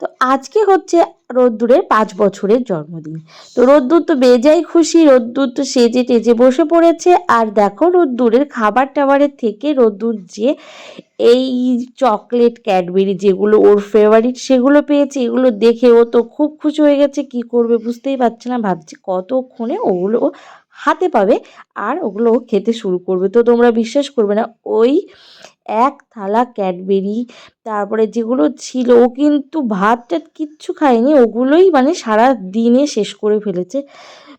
তো আজকে হচ্ছে রোদ্দুরের 5 বছরের জন্মদিন। তো রোদ্দুর তো বেজায় খুশি, রোদ্দুর তো সেজে টেজে বসে পড়েছে। আর দেখো রোদ্দুরের খাবার টাবারের থেকে রোদ্দুর যে এই চকলেট ক্যাডবেরি যেগুলো ওর ফেভারিট সেগুলো পেয়েছে, এগুলো দেখে ও তো খুব খুশি হয়ে গেছে। কি করবে বুঝতেই পারছে না, ভাবছি কতক্ষণে ওগুলো ও হাতে পাবে আর ওগুলো ও খেতে শুরু করবে। তো তোমরা বিশ্বাস করবে না, ওই এক থালা ক্যাডবেরি তারপরে যেগুলো ছিল, ও কিন্তু ভাত টাত কিচ্ছু খায়নি, ওগুলোই মানে সারা দিনে শেষ করে ফেলেছে।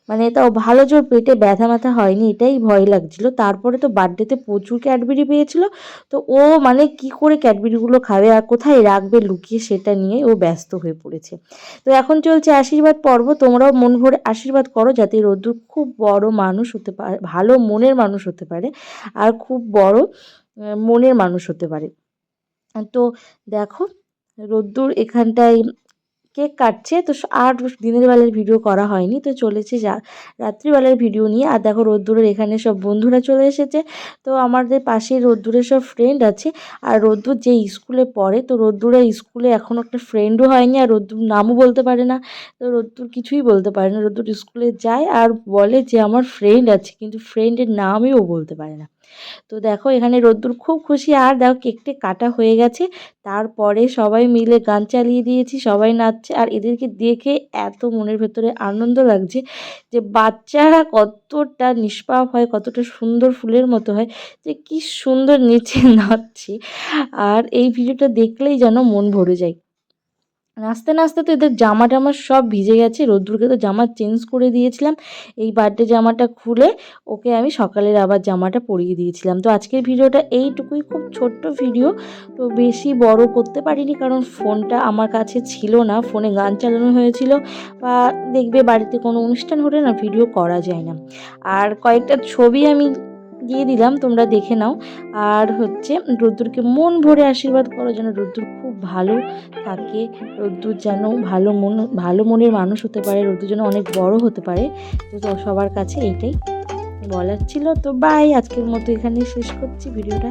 মানে তাও ভালো জোর পেটে ব্যথা ম্যাথা হয়নি, এটাই ভয় লাগছিল। তারপরে তো বার্থডেতে প্রচুর ক্যাডবেরি পেয়েছিল, তো ও মানে কি করে ক্যাডবেরিগুলো খাবে আর কোথায় রাখবে লুকিয়ে সেটা নিয়ে ও ব্যস্ত হয়ে পড়েছে। তো এখন চলছে আশীর্বাদ পর্ব। তোমরাও মন ভরে আশীর্বাদ করো যাতে রোদ্দুর খুব বড় মানুষ হতে পারে, ভালো মনের মানুষ হতে পারে আর খুব বড় মনের মানুষ হতে পারে। তো দেখো রোদ্দুর এখানটায় কেক কাটছে। তো আর দিনের বেলার ভিডিও করা হয়নি, তো চলেছে যা রাত্রিবেলার ভিডিও নিয়ে। আর দেখো রোদ্দুরের এখানে সব বন্ধুরা চলে এসেছে। তো আমাদের পাশে রোদ্দুরের সব ফ্রেন্ড আছে। আর রোদ্দুর যে স্কুলে পড়ে, তো রোদ্দুরের স্কুলে এখনও একটা ফ্রেন্ডও হয়নি, আর রোদ্দুর নামও বলতে পারে না। তো রোদ্দুর কিছুই বলতে পারে না। রোদ্দুর স্কুলে যায় আর বলে যে আমার ফ্রেন্ড আছে, কিন্তু ফ্রেন্ডের নামই ও বলতে পারে না। তো দেখো এখানে রোদ্দুর খুব খুশি। আর দেখো কেকটা কাটা হয়ে গেছে, তারপরে সবাই মিলে গান চালিয়ে দিয়েছি, সবাই নাচছে। আর এদেরকে দেখে এত মনের ভেতরে আনন্দ লাগছে যে বাচ্চারা কতটা নিষ্পাপ হয়, কতটা সুন্দর ফুলের মতো হয়, যে কি সুন্দর নিচে নাচছে। আর এই ভিডিওটা দেখলেই যেন মন ভরে যায়। নাচতে নাচতে তো এদের জামা টামা সব ভিজে গেছে। রোদ্দুরকে তো জামা চেঞ্জ করে দিয়েছিলাম, এই বার্থডে জামাটা খুলে ওকে আমি সকালের আবার জামাটা পরিয়ে দিয়েছিলাম। তো আজকের ভিডিওটা এইটুকুই, খুব ছোট্ট ভিডিও। তো বেশি বড় করতে পারিনি কারণ ফোনটা আমার কাছে ছিল না, ফোনে গান চালানো হয়েছিল। বা দেখবে বাড়িতে কোনো অনুষ্ঠান হলে না ভিডিও করা যায় না। আর কয়েকটা ছবি আমি দিয়ে দিলাম, তোমরা দেখে নাও। আর হচ্ছে রোদ্দুরকে মন ভরে আশীর্বাদ করো যেন রোদ্দুর খুব ভালো থাকে, রোদ্দুর যেন ভালো মনের মানুষ হতে পারে, রোদ্দুর যেন অনেক বড় হতে পারে। তো সবার কাছে এইটাই বলার ছিল। তো বাই, আজকের মতো এখানেই শেষ করছি ভিডিওটা।